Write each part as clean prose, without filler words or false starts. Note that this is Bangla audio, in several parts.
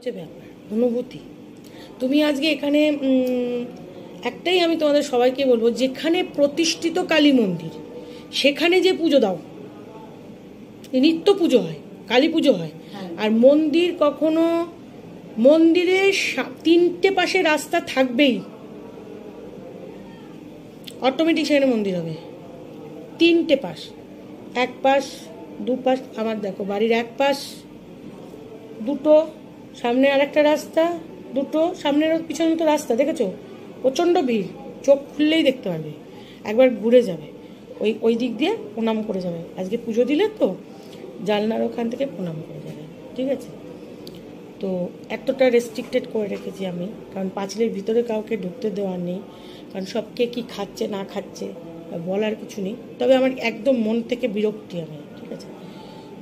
হচ্ছে ব্যাপার, অনুভূতি। তুমি আজকে এখানে একটাই আমি তোমাদের সবাইকে বলবো, যেখানে প্রতিষ্ঠিত কালী মন্দির সেখানে যে পুজো দাও, নিত্য পুজো হয়, কালী পুজো হয়। আর মন্দির কখনো, মন্দিরে 3টে পাশে রাস্তা থাকবেই, অটোমেটিক সেখানে মন্দির হবে। 3টে পাশ, এক পাশ, দুপাশ। আমার দেখো বাড়ির এক পাশ, দুটো, সামনে আরেকটা রাস্তা, দুটো, সামনের পিছনে তো রাস্তা, দেখেছো? প্রচণ্ড ভিড়, চোখ খুললেই দেখতে পারবে। একবার ঘুরে যাবে, ওই দিক দিয়ে প্রণাম করে যাবে। আজকে পুজো দিলে তো জানলার ওখান থেকে প্রণাম করে যাবে, ঠিক আছে? তো এতটা রেস্ট্রিক্টেড করে রেখেছি আমি, কারণ পাঁচিলের ভিতরে কাউকে ঢুকতে দেওয়ার নেই, কারণ সব কে কী খাচ্ছে না খাচ্ছে বলার কিছু নেই। তবে আমার একদম মন থেকে বিরক্তি আমি, ঠিক আছে?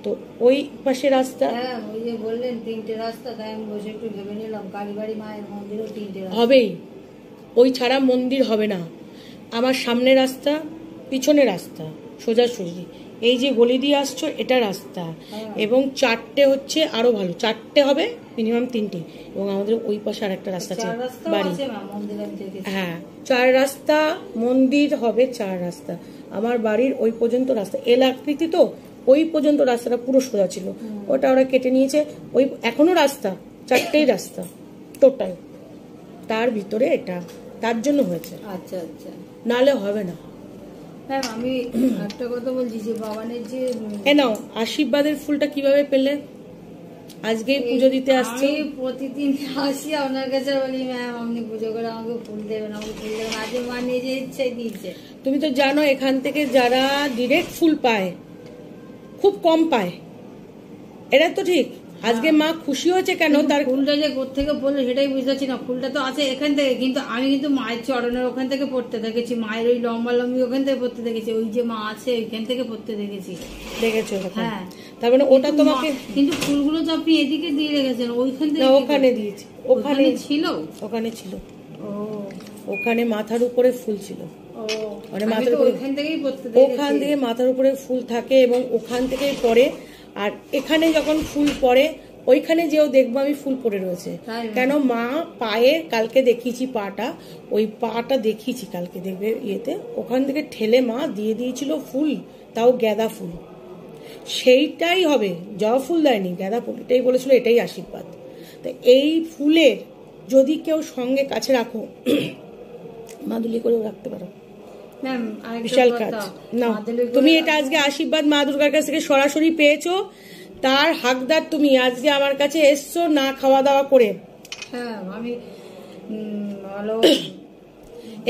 তো ওই পাশে রাস্তা, ওই যে বললেন 3টে রাস্তা, তাই আমি বসে একটু ভেবে নিলাম কালীবাড়ি মায়ের মন্দিরও 3টে রাস্তা হবেই, ওই ছাড়া মন্দির হবে না। আমার সামনে রাস্তা, পিছনে রাস্তা, সোজাসুজি। এই যে গলি দিয়ে আসছো এটা রাস্তা, এবং 4টে হচ্ছে আরো ভালো, 4টে হবে মিনিমাম, 3টে। এবং আমাদের ওই পাশে আর একটা রাস্তা আছে বাড়ি। হ্যাঁ, 4 রাস্তা, মন্দির হবে 4 রাস্তা। আমার বাড়ির ওই পর্যন্ত রাস্তা, এল আকৃতি তো, ওই পর্যন্ত রাস্তাটা পুরো সোজা ছিল, ওটা ওরা কেটে নিয়েছে। ওই এখনো রাস্তা, 4টেই রাস্তা টোটাল, তার ভিতরে এটা, তার জন্য হয়েছে। আচ্ছা আচ্ছা, নালে হবে না। হ্যাঁ, আমি একটা কথা বলছি যে বাবানের যে নাও আশীর্বাদের ফুলটা কিভাবে পেলে? আজকেই পুজো দিতে আসছি, আমি প্রতিদিন আসি আপনার কাছে, বলি ম্যাম আপনি পুজো করে আমাকে ফুল দেবেন, আমাকে ফুল দেবেন। আজকে মা নিজে ইচ্ছে দিয়েছে। তুমি তো জানো এখান থেকে যারা ডিরেক্ট ফুল পায় খুব কম পায়, এটা তো ঠিক। আজকে মা খুশি হয়েছে কেন? তার ফুলটা যে কোত্থেকে পড়লো সেটাই বুঝতে পারছি না। ফুলটা তো আছে এখান থেকে, কিন্তু আমি কিন্তু মায়ের চরণের ওখান থেকে পড়তে দেখেছি, মায়ের ওই লম্বা লম্বি ওখান থেকে পড়তে দেখেছি, ওই যে মা আছে ওইখান থেকে পড়তে দেখেছি। দেখেছো? হ্যাঁ, তার মানে ওটা তোমাকে, কিন্তু ফুলগুলো তো আপনি এদিকে দিয়ে রেখেছেন, ওইখান থেকে? ওখানে দিয়েছি, ওখানে ছিল, ওখানে ছিল। ও, ওখানে মাথার উপরে ফুল ছিল, মানে মাথার উপরে, ওখান থেকে মাথার উপরে ফুল থাকে এবং ওখান থেকেই পড়ে। আর এখানে যখন ফুল পড়ে ওইখানে যেও দেখবো আমি ফুল পড়ে রয়েছে। কেন? মা পায়ের, কালকে দেখিয়েছি পাটা, ওই পাটা দেখিয়েছি কালকে, দেখবে ইয়েতে, ওখান থেকে ঠেলে মা দিয়ে দিয়েছিল ফুল, তাও গাঁদা ফুল। সেইটাই হবে, জবা ফুল দেয়নি, গাঁদা ফুল, এটাই বলেছিল, এটাই আশীর্বাদ। তো এই ফুলের যদি কেউ সঙ্গে কাছে রাখো, মাদুলি করেও রাখতে পারো, বিশাল কাজ। না, তুমি এটা আজকে আশীর্বাদ মা দুর্গার কাছ থেকে সরাসরি পেয়েছো, তার হাকদার তুমি। আজকে আমার কাছে এসছো না খাওয়া দাওয়া করে, হ্যাঁ আমি ভালো,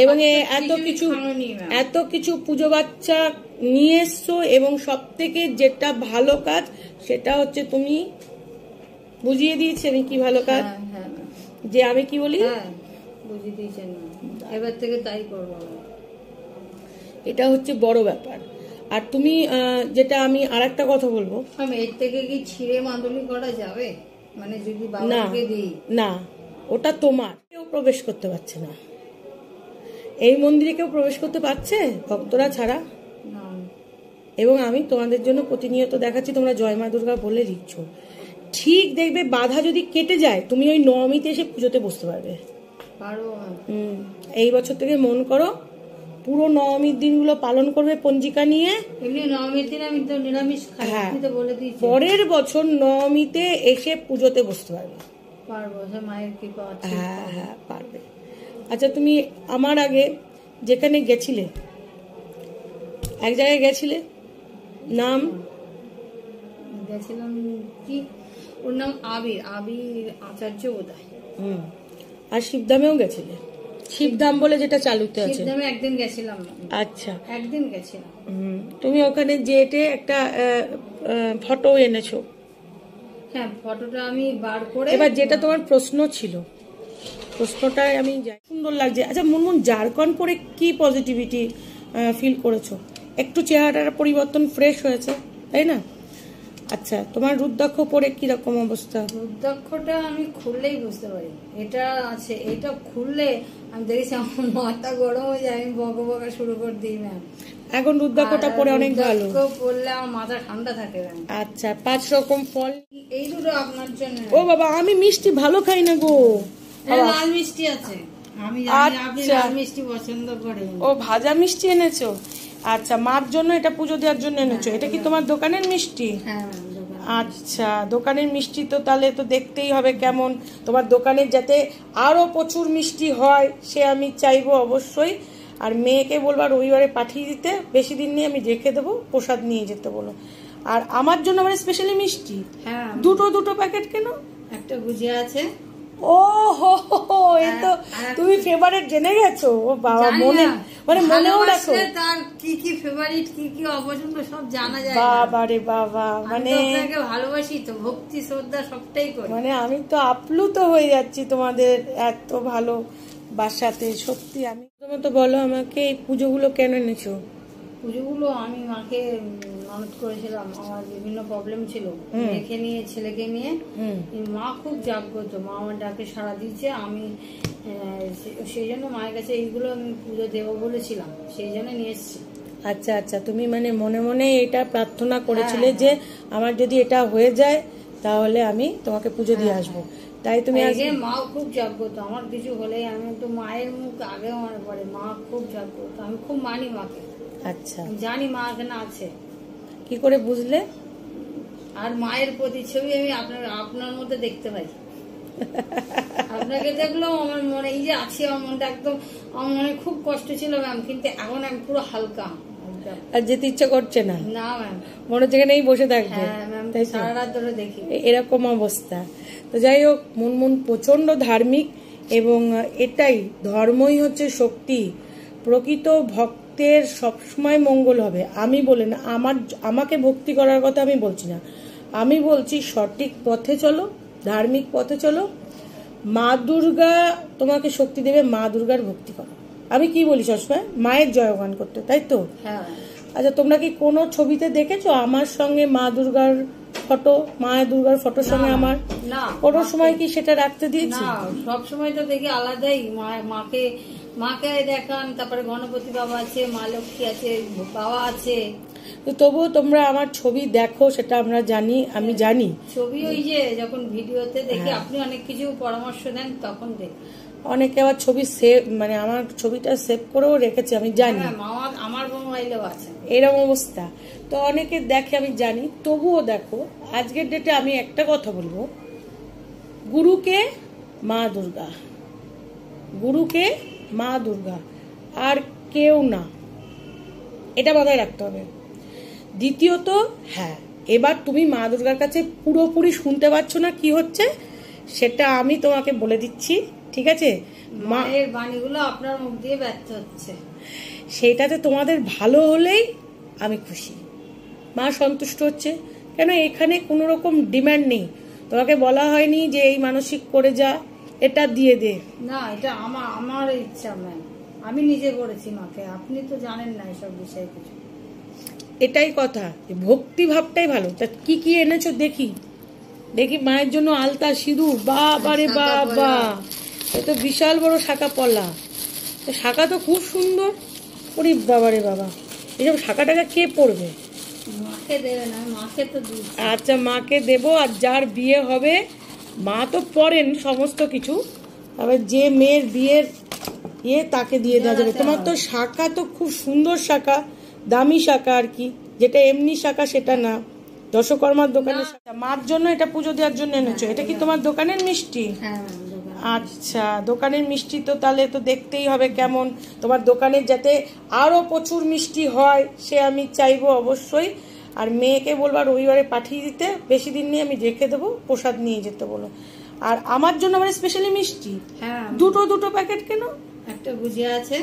এবং এত কিছু পুজো বাচ্চা নিয়ে এসছো, এবং সব থেকে যেটা ভালো কাজ সেটা হচ্ছে তুমি বুঝিয়ে দিয়েছি আমি কি ভালো কাজ, যে আমি কি বলি, বুঝিয়ে দিয়েছেন, এবার থেকে তাই করবো। এটা হচ্ছে বড় ব্যাপার। আর তুমি যেটা আমি আর একটা কথা বলবো, এর থেকে কি ছিঁড়ে মাদুলি করা যাবে? মানে যদি বাবাকে দিই? না, ওটা তোমার, কেউ প্রবেশ করতে পারছে না এই মন্দিরে, কেউ প্রবেশ করতে পারছে ভক্তরা ছাড়া। এবং আমি তোমাদের জন্য প্রতিনিয়ত দেখাচ্ছি, তোমরা জয় মা দুর্গা বলে দিচ্ছ, ঠিক দেখবে বাধা যদি কেটে যায় তুমি ওই নবমীতে এসে পুজোতে বসতে পারবে। এই বছর থেকে মন করো, পুরো নবমীর দিনগুলো পালন করবে পঞ্জিকা নিয়ে। নবমীর দিন আমি তো নিরামিষ খাই, বলে দিয়েছি। পরের বছর নবমীতে এসে পুজোতে বসতে পারবে। পারবো, মায়ের কৃপা আছে। হ্যাঁ হ্যাঁ পারবে। আচ্ছা, তুমি আমার আগে যেখানে গেছিলে, এক জায়গায় গেছিলে, নাম গেছিলাম কি, ওর নাম আবির আচার্য বোধহয়। আর শিবধামেও গেছিলে? শিবধাম বলে যেটা চালুতে আছে, শিবধামে একদিন গেছিলাম। আচ্ছা, একদিন গেছিলাম। তুমি ওখানে যেতে একটা ফটো এনেছো। হ্যাঁ, ফটোটা আমি বার করে, এবার যেটা তোমার প্রশ্ন ছিল, প্রশ্নটায় আমি সুন্দর লাগছে। আচ্ছা মুনমুন, ঝাড়খণ্ড পরে কি পজিটিভিটি ফিল করেছো? একটু চেহারাটার পরিবর্তন, ফ্রেশ হয়েছে, তাই না? আচ্ছা, তোমার রুদ্রাক্ষ পরে কিরকম অবস্থা? রুদ্রাক্ষটা আমি খুললেই বুঝতে পারি এটা আছে, এটা খুললে আমি দেখেছি আমার মাথা গরম হয়ে যায়, আমি বকা বকা শুরু করে দিই ম্যাম। এখন রুদ্রাক্ষটা পরে অনেক ভালো পড়লে আমার মাথা ঠান্ডা থাকে। আচ্ছা 5 রকম ফল, এই দুটো আপনার জন্য। ও বাবা আমি মিষ্টি ভালো খাই না গো। লাল মিষ্টি আছে, আমি জানি আপনি লাল মিষ্টি পছন্দ করেন। ও ভাজা মিষ্টি এনেছো? আচ্ছা মার জন্য এটা পুজো দেওয়ার জন্য এনেছো। এটা কি তোমার দোকানের মিষ্টি? হ্যাঁ। আচ্ছা দোকানের মিষ্টি তো তাহলে তো দেখতেই হবে কেমন। তোমার দোকানের যাতে আরো প্রচুর মিষ্টি হয় সে আমি চাইবো অবশ্যই। আর মেয়েকে বলবো রবিবারে পাঠিয়ে দিতে, বেশি দিন নিয়ে আমি রেখে দেবো, প্রসাদ নিয়ে যেতে বলো। আর আমার জন্য মানে স্পেশালি মিষ্টি। হ্যাঁ দুটো প্যাকেট কেন? একটা গুজিয়া আছে। ও হো হো, এই তো তুমি ফেভারিট জেনে গেছো। ও বাবা মনে মানে মনেও রাখো তার কি কি ফেভারিট কি কি অপছন্দ সব জানা যায়। বাবা রে বাবা, মানে আপনাকে ভালোবাসি তো, ভক্তি শ্রদ্ধা সবটাই করি। মানে আমি তো আপ্লুত হয়ে যাচ্ছি তোমাদের এত ভালো বাসাতে। সত্যি আমি তো বলো আমাকে এই পুজোগুলো কেন এনেছো? পুজোগুলো আমি মাকে মানত করেছিলাম, আমার বিভিন্ন প্রবলেম ছিল মেয়েকে নিয়ে ছেলেকে নিয়ে। মা খুব জাগ্রত, মা আমার ডাকে সাড়া দিয়েছে। আমি সেই জন্য মায়ের কাছে এইগুলো আমি পুজো দেবো বলেছিলাম, সেই জন্য নিয়ে এসেছি। আচ্ছা আচ্ছা, তুমি মানে মনে মনে এটা প্রার্থনা করেছিলে যে আমার যদি এটা হয়ে যায় তাহলে আমি তোমাকে পুজো দিয়ে আসবো, তাই তুমি আজকে। মাও খুব জাগ্রত, আমার কিছু হলেই আমি তো মায়ের মুখ আগে মনে পড়ে। মা খুব জাগ্রত, আমি খুব মানি মাকে। আচ্ছা জানি মা এখানে আছে। কি করে বুঝলে? আর মায়ের প্রতিচ্ছবি আমি আপনার মধ্যে দেখতে পাই। আপনাকে দেখলেও আমার মনে এই যে আছে, আমার মনটা একদম, আমার মনে খুব কষ্ট ছিল ম্যাম, কিন্তু এখন আমি পুরো হালকা। আর যেতে ইচ্ছা করছে না? না ম্যাম, মনে হচ্ছে এখানেই বসে থাকবে। তাই সারা রাত ধরে দেখি এরকম অবস্থা। তো যাই হোক, মুনমুন প্রচন্ড ধার্মিক এবং এটাই ধর্মই হচ্ছে শক্তি। প্রকৃত ভক্তের সবসময় মঙ্গল হবে। আমি বলি না আমাকে ভক্তি করার কথা আমি বলছি না, আমি বলছি সঠিক পথে চলো, ধার্মিক পথে চলো। মা দুর্গা তোমাকে শক্তি দেবে, মা দুর্গার ভক্তি করো। আমি কি বলি সবসময় মায়ের জয়গান করতে, তাই তো? আচ্ছা তোমরা কি কোনো ছবিতে দেখেছো আমার সঙ্গে মা দুর্গার ফটো, মা দুর্গার ফটোর সঙ্গে আমার কোনো সময় কি সেটা রাখতে দিয়েছি? সব সময় তো দেখি আলাদাই। মাকে দেখান, তারপরে গণপতি বাবা আছে, মা লক্ষ্মী আছে, বাবা আছে। তবুও তোমরা আমার ছবি দেখো, সেটা আমরা জানি, আমি জানি। ছবি ওই যে যখন ভিডিওতে দেখি আপনি অনেক কিছু পরামর্শ দেন তখন দেখি। অনেকে আবার ছবি সেভ, মানে আমার ছবিটা সেভ করেও রেখেছে, আমি জানি। আমার মোবাইলেও আছে এরকম অবস্থা। তো অনেকে দেখে, আমি জানি। তবুও দেখো আজকের ডেটে আমি একটা কথা বলবো, গুরুকে মা দুর্গা, গুরুকে মা দুর্গা, আর কেউ না, এটা মাথায় রাখতে হবে। দ্বিতীয়ত, হ্যাঁ এবার তুমি মা দুর্গার কাছে পুরোপুরি শুনতে পাচ্ছ না কি হচ্ছে, সেটা আমি তোমাকে বলে দিচ্ছি, ঠিক আছে? মায়ের বাণীগুলো আপনার মুখ দিয়ে ব্যর্থ হচ্ছে, সেইটাতে তোমাদের ভালো হলেই আমি খুশি। মা সন্তুষ্ট হচ্ছে, কেন এখানে কোনো রকম ডিমান্ড নেই। তোমাকে বলা হয়নি যে এই মানসিক করে যা, এটা দিয়ে দে। না, এটা আমার ইচ্ছা ম্যাম, আমি নিজে করেছি মাকে। আপনি তো জানেন না এসব বিষয়ে কিছু। এটাই কথা, ভক্তি ভাবটাই ভালো। তা কি কি এনেছো দেখি, দেখি মায়ের জন্য আলতা সিঁদুর। বাবা রে বাবা, এ তো বিশাল বড় শাখা পলা। শাখা তো খুব সুন্দর। ওরে বাবা রে বাবা, এইসব শাখা টাকা কে পড়বে? মাকে দেবে না, মাকে তো দিই। আচ্ছা মাকে দেবো, আর যার বিয়ে হবে, মা তো পড়েন সমস্ত কিছু, তবে যে মেয়ের বিয়ের তাকে দিয়ে দেওয়া যাবে। তোমার তো শাখা তো খুব সুন্দর শাখা, দামি শাখা আর কি, যেটা এমনি শাখা সেটা না, দশকর্মার দোকানের শাখা। মার জন্য এটা পুজো দেওয়ার জন্য এনেছো। এটা কি তোমার দোকানের মিষ্টি? আচ্ছা দোকানের মিষ্টি তো তাহলে তো দেখতেই হবে কেমন। তোমার দোকানের যাতে আরো প্রচুর মিষ্টি হয় সে আমি চাইবো অবশ্যই। আর মেয়েকে বলবো রবিবারে পাঠিয়ে দিতে, বেশি দিন নিয়ে আমি রেখে দেবো, প্রসাদ নিয়ে যেতে বলো। আর আমার জন্য মানে স্পেশালি মিষ্টি। দুটো প্যাকেট কেন? একটা গুজিয়া আছে।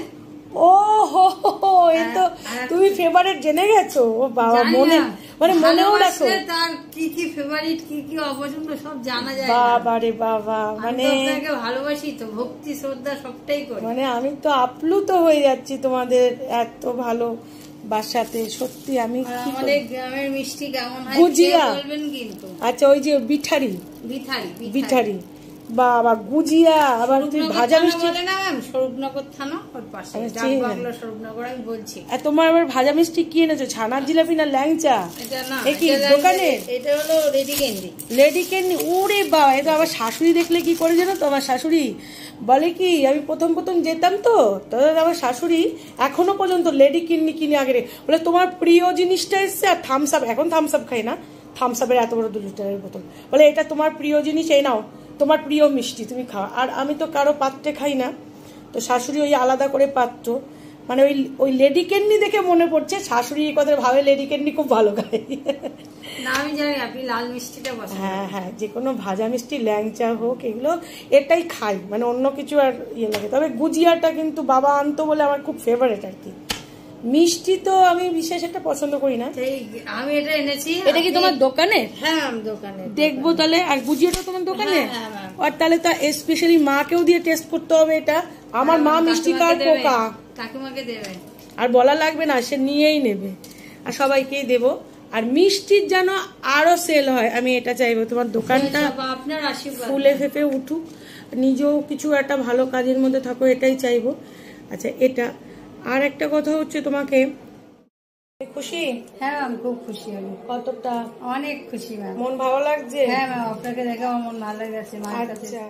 ও হো হো, এই তো তুমি ফেভারিট জেনে গেছো। ও বাবা মনে মানে মনেও রাখো তার কি কি ফেভারিট কি কি অপছন্দ সব জানা যায়। বাবা রে বাবা, মানে আপনাকে ভালোবাসি তো, ভক্তি শ্রদ্ধা সবটাই করি। মানে আমি তো আপ্লুত হয়ে যাচ্ছি তোমাদের এত ভালো বাসাতে। সত্যি আমি আমাদের গ্রামের মিষ্টি কেমন হয় গুজিয়া বলবেন কিন্তু। আচ্ছা ওই যে বিঠারি, বাবা গুজিয়া, আবার তুই ভাজা মিষ্টি না ম্যাম, স্বরূপনগর থানা ওর পাশে, ডাকবাংলো স্বরূপনগর আমি বলছি। আর তোমার আবার ভাজা মিষ্টি কি এনেছো, ছানার জিলাপি না ল্যাংচা? এটা না, কি দোকানে? এটা হলো লেডি ক্যান্ডি। লেডি ক্যান্ডি, ওরে বাবা, এটা আবার শাশুড়ি দেখলে কি করে জানো তো, আমার শাশুড়ি বলে কি, আমি প্রথম প্রথম যেতাম তো, তাদের আমার শাশুড়ি এখনো পর্যন্ত লেডি ক্যান্ডি কিনে আগে বলে তোমার প্রিয় জিনিসটা এসছে, আর থামস আপ, এখন থামস আপ খাই না, থামস আপের এত বড় 2 লিটারের বোতল, বলে এটা তোমার প্রিয় জিনিস, এই নাও তোমার প্রিয় মিষ্টি তুমি খাও। আর আমি তো কারো পাত্রে খাই না, তো শাশুড়ি ওই আলাদা করে পাত্র, মানে ওই লেডি ক্যান্ডি দেখে মনে পড়ছে শাশুড়ি এই কথা ভাবে, লেডি ক্যান্ডি খুব ভালো খায়। না আমি জানি আপনি লাল মিষ্টিটা পছন্দ। হ্যাঁ হ্যাঁ, যে কোনো ভাজা মিষ্টি, ল্যাংচা হোক, এগুলো এটাই খাই, মানে অন্য কিছু আর ইয়ে লাগে। তবে গুজিয়াটা কিন্তু বাবা আনতো বলে আমার খুব ফেভারিট আর কি। মিষ্টি তো আমি বিশেষ একটা পছন্দ করি না। আমি এটা এনেছি। এটা কি তোমার দোকানে? হ্যাঁ দোকানে। দেখবো তাহলে। আর গুজিয়াটা তোমার দোকানে? আর তাহলে তো স্পেশালি মাকেও দিয়ে টেস্ট করতে হবে এটা। আমার মা মিষ্টি কার পোকা, কাকিমাকে দেবে, আর বলা লাগবে না, সে নিয়েই নেবে, আর সবাইকেই দেবো। আর মিষ্টির যেন আরো সেল হয়, আমি এটা চাইবো। তোমার দোকানটা ফুলে ফেপে উঠুক, নিজেও কিছু একটা ভালো কাজের মধ্যে থাকো, এটাই চাইবো। আচ্ছা, এটা আর একটা কথা হচ্ছে, তোমাকে খুশি? হ্যাঁ ম্যাম, খুব খুশি আমি। কতটা? অনেক খুশি ম্যাম, মন ভালো লাগছে? হ্যাঁ ম্যাম, আপনাকে দেখে আমার মন ভালো লাগছে। আচ্ছা।